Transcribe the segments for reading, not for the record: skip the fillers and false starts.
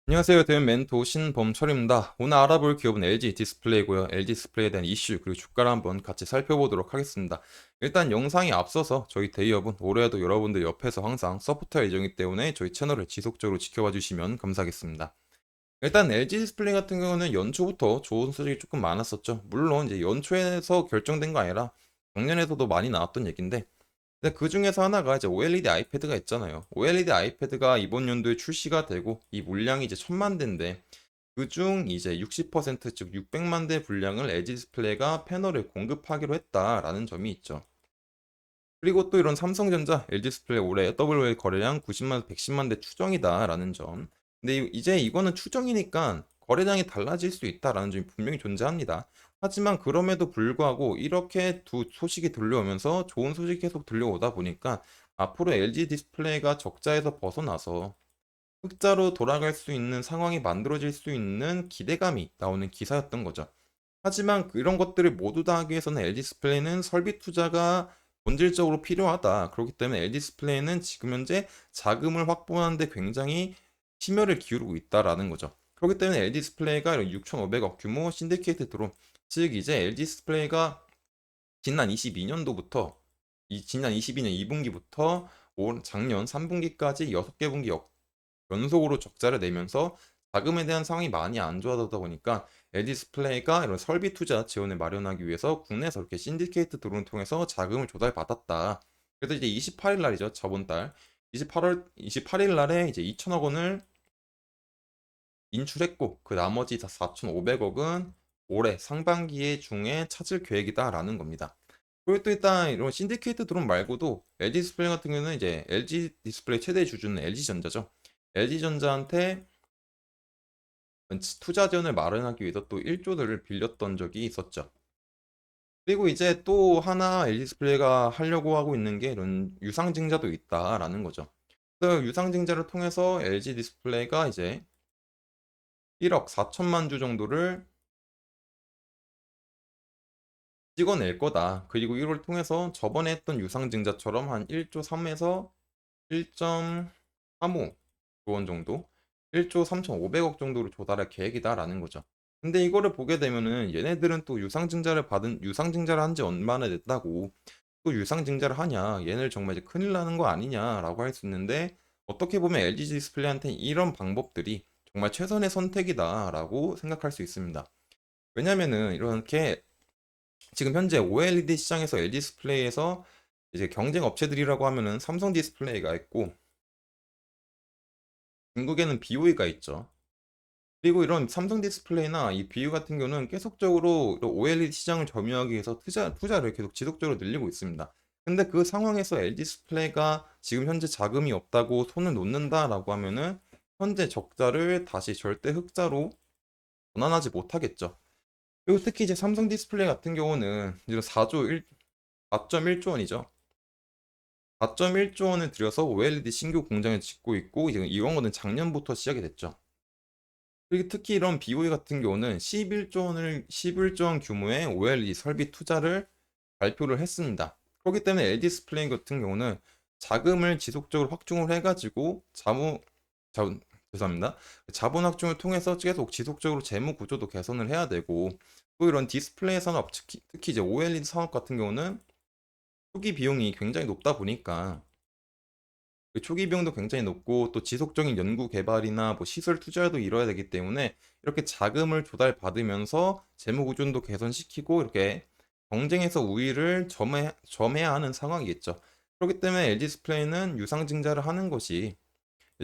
안녕하세요. 대면 멘토 신범철입니다. 오늘 알아볼 기업은 LG 디스플레이고요. LG 디스플레이에 대한 이슈 그리고 주가를 한번 같이 살펴보도록 하겠습니다. 일단 영상이 앞서서 저희 대기업은 올해에도 여러분들 옆에서 항상 서포트할 예정이기 때문에 저희 채널을 지속적으로 지켜봐 주시면 감사하겠습니다. 일단 LG 디스플레이 같은 경우는 연초부터 좋은 소식이 조금 많았었죠. 물론 이제 연초에서 결정된 거 아니라 작년에서도 많이 나왔던 얘기인데, 근데 그 중에서 하나가 이제 OLED 아이패드가 있잖아요. OLED 아이패드가 이번 연도에 출시가 되고 이 물량이 이제 1000만 대인데, 그중 이제 60%즉 600만 대 분량을 LG 디스플레이가 패널을 공급하기로 했다라는 점이 있죠. 그리고 또 이런 삼성전자, LG 디스플레이 올해 WL 거래량 90만, 110만 대 추정이다라는 점. 근데 이제 이거는 추정이니까 거래량이 달라질 수 있다라는 점이 분명히 존재합니다. 하지만 그럼에도 불구하고 이렇게 두 소식이 들려오면서 좋은 소식이 계속 들려오다 보니까 앞으로 LG 디스플레이가 적자에서 벗어나서 흑자로 돌아갈 수 있는 상황이 만들어질 수 있는 기대감이 나오는 기사였던 거죠. 하지만 그런 것들을 모두 다 하기 위해서는 LG 디스플레이는 설비 투자가 본질적으로 필요하다. 그렇기 때문에 LG 디스플레이는 지금 현재 자금을 확보하는 데 굉장히 심혈을 기울이고 있다라는 거죠. 그렇기 때문에 LG 디스플레이가 이런 6,500억 규모 신디케이트 드론, 즉 이제 LG 디스플레이가 지난 22년도부터 지난 22년 2분기부터 올 작년 3분기까지 6개 분기 연속으로 적자를 내면서 자금에 대한 상황이 많이 안 좋아졌다 보니까 LG 디스플레이가 이런 설비 투자 지원을 마련하기 위해서 국내에서 이렇게 신디케이트 드론을 통해서 자금을 조달받았다. 그래서 이제 28일 날이죠. 저번 달 28일 날에 이제 2천억 원을 인출했고 그 나머지 4,500억은 올해 상반기에 중에 찾을 계획이다라는 겁니다. 그리고 또 일단 이런 신디케이트 드론 말고도 LG 디스플레이 같은 경우는 이제 LG 디스플레이 최대 주주는 LG전자죠. LG전자한테 투자 지원을 마련하기 위해서 또 1조를 빌렸던 적이 있었죠. 그리고 이제 또 하나 LG 디스플레이가 하려고 하고 있는 게 이런 유상증자도 있다라는 거죠. 그래서 유상증자를 통해서 LG 디스플레이가 이제 1억 4천만 주 정도를 찍어낼 거다. 그리고 이걸 통해서 저번에 했던 유상증자처럼 한 1조 3에서 1.35조 원 정도, 1조 3,500억 정도로 조달할 계획이다라는 거죠. 근데 이거를 보게 되면은 얘네들은 또 유상증자를 한 지 얼마나 됐다고 또 유상증자를 하냐, 얘네들 정말 이제 큰일 나는 거 아니냐라고 할 수 있는데, 어떻게 보면 LG 디스플레이한테 이런 방법들이 정말 최선의 선택이다라고 생각할 수 있습니다. 왜냐면은 이렇게 지금 현재 OLED 시장에서 LG 디스플레이에서 이제 경쟁 업체들이라고 하면은 삼성 디스플레이가 있고 중국에는 BOE가 있죠. 그리고 이런 삼성 디스플레이나 이 BU 같은 경우는 계속적으로 OLED 시장을 점유하기 위해서 투자를 계속 지속적으로 늘리고 있습니다. 근데 그 상황에서 LG 디스플레이가 지금 현재 자금이 없다고 손을 놓는다라고 하면은 현재 적자를 다시 절대 흑자로 전환하지 못하겠죠. 그리고 특히 이제 삼성 디스플레이 같은 경우는 이제 4.1조 원이죠. 4.1조 원을 들여서 OLED 신규 공장을 짓고 있고 이제 이런 거는 작년부터 시작이 됐죠. 그리고 특히 이런 BOE 같은 경우는 11조 원 규모의 OLED 설비 투자를 발표를 했습니다. 그렇기 때문에 LG 디스플레이 같은 경우는 자금을 지속적으로 확충을 해가지고 자, 죄송합니다. 자본 확충을 통해서 계속 지속적으로 재무 구조도 개선을 해야 되고, 또 이런 디스플레이 산업, 특히 이제 OLED 산업 같은 경우는 초기 비용이 굉장히 높다 보니까 그 초기 비용도 굉장히 높고 또 지속적인 연구 개발이나 뭐 시설 투자도 이뤄야 되기 때문에 이렇게 자금을 조달받으면서 재무 구조도 개선시키고 이렇게 경쟁에서 우위를 점해야 하는 상황이겠죠. 그렇기 때문에 LG 디스플레이는 유상증자를 하는 것이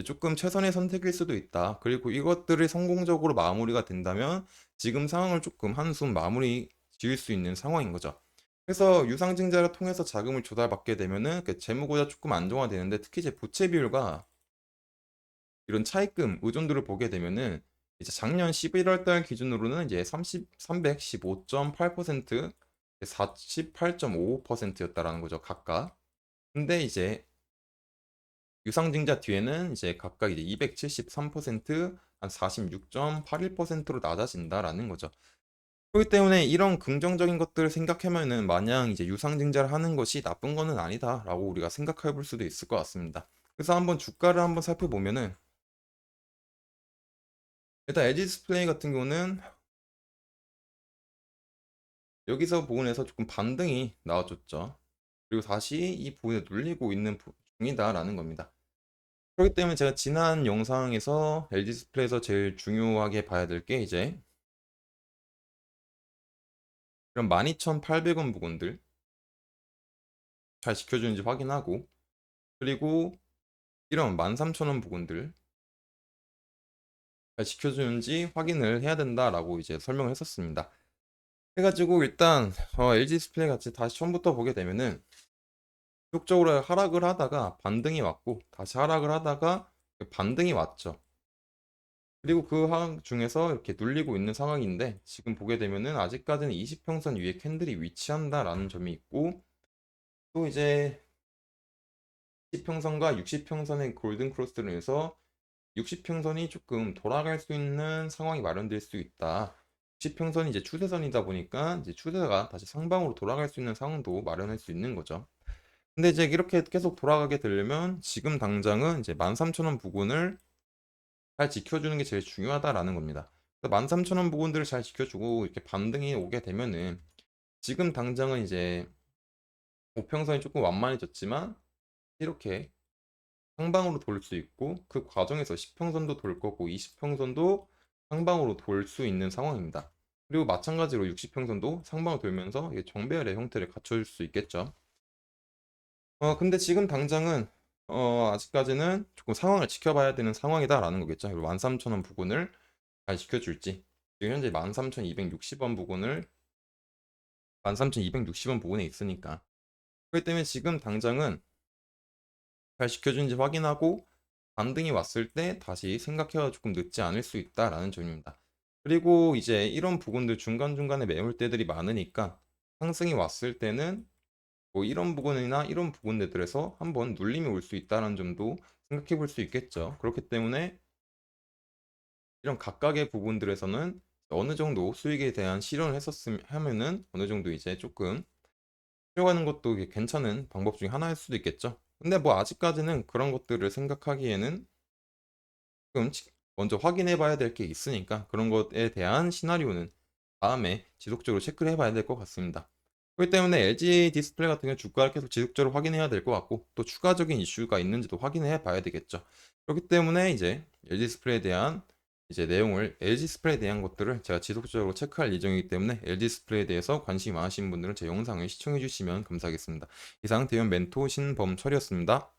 조금 최선의 선택일 수도 있다. 그리고 이것들이 성공적으로 마무리가 된다면 지금 상황을 조금 한숨 마무리 지을 수 있는 상황인 거죠. 그래서 유상증자를 통해서 자금을 조달받게 되면은 그 재무고가 조금 안정화되는데, 특히 이제 부채 비율과 이런 차입금 의존도를 보게 되면은 이제 작년 11월 달 기준으로는 이제 315.8%, 48.55%였다라는 거죠, 각각. 근데 이제 유상증자 뒤에는 이제 각각 이제 273%, 한 46.81%로 낮아진다라는 거죠. 그렇기 때문에 이런 긍정적인 것들을 생각하면은 마냥 이제 유상증자를 하는 것이 나쁜 거는 아니다라고 우리가 생각해 볼 수도 있을 것 같습니다. 그래서 한번 주가를 한번 살펴보면은 일단 LG 디스플레이 같은 경우는 여기서 부분에서 조금 반등이 나와줬죠. 그리고 다시 이 부분에 눌리고 있는 중이다라는 겁니다. 그렇기 때문에 제가 지난 영상에서 LG 디스플레이에서 제일 중요하게 봐야 될 게 이제 이런 12,800원 부분들 잘 지켜주는지 확인하고, 그리고 이런 13,000원 부분들 잘 지켜주는지 확인을 해야 된다라고 이제 설명을 했었습니다. 해가지고 일단 LG 디스플레이 같이 다시 처음부터 보게 되면은 지속적으로 하락을 하다가 반등이 왔고, 다시 하락을 하다가 반등이 왔죠. 그리고 그 하락 중에서 이렇게 눌리고 있는 상황인데, 지금 보게 되면은 아직까지는 20평선 위에 캔들이 위치한다라는 점이 있고, 또 이제 10평선과 60평선의 골든 크로스를 해서 60평선이 조금 돌아갈 수 있는 상황이 마련될 수 있다. 60평선이 이제 추세선이다 보니까 이제 추세가 다시 상방으로 돌아갈 수 있는 상황도 마련할 수 있는 거죠. 근데 이제 이렇게 계속 돌아가게 되려면 지금 당장은 이제 13,000원 부근을 잘 지켜주는 게 제일 중요하다라는 겁니다. 13,000원 부근들을 잘 지켜주고 이렇게 반등이 오게 되면은 지금 당장은 이제 5평선이 조금 완만해졌지만 이렇게 상방으로 돌 수 있고, 그 과정에서 10평선도 돌 거고 20평선도 상방으로 돌 수 있는 상황입니다. 그리고 마찬가지로 60평선도 상방으로 돌면서 이게 정배열의 형태를 갖춰줄 수 있겠죠. 근데 지금 당장은 아직까지는 조금 상황을 지켜봐야 되는 상황이다라는 거겠죠. 13,000원 부근을 잘 지켜줄지. 지금 현재 13,260원 부근을 13,260원 부근에 있으니까. 그렇기 때문에 지금 당장은 잘 지켜주는지 확인하고 반등이 왔을 때 다시 생각해가 조금 늦지 않을 수 있다라는 점입니다. 그리고 이제 이런 부분들 중간중간에 매물대들이 많으니까 상승이 왔을 때는 뭐 이런 부분이나 이런 부분들에서 한번 눌림이 올 수 있다는 점도 생각해 볼 수 있겠죠. 그렇기 때문에 이런 각각의 부분들에서는 어느 정도 수익에 대한 실현을 했었으면 하면은 어느 정도 이제 조금 쉬어가는 것도 이게 괜찮은 방법 중에 하나일 수도 있겠죠. 근데 뭐 아직까지는 그런 것들을 생각하기에는 조금 먼저 확인해 봐야 될 게 있으니까 그런 것에 대한 시나리오는 다음에 지속적으로 체크를 해봐야 될 것 같습니다. 그렇기 때문에 LG 디스플레이 같은 경우 주가를 계속 지속적으로 확인해야 될 것 같고, 또 추가적인 이슈가 있는지도 확인해 봐야 되겠죠. 그렇기 때문에 이제 LG 디스플레이에 대한 이제 내용을 LG 디스플레이에 대한 것들을 제가 지속적으로 체크할 예정이기 때문에 LG 디스플레이에 대해서 관심이 많으신 분들은 제 영상을 시청해 주시면 감사하겠습니다. 이상 대형 멘토 신범철이었습니다.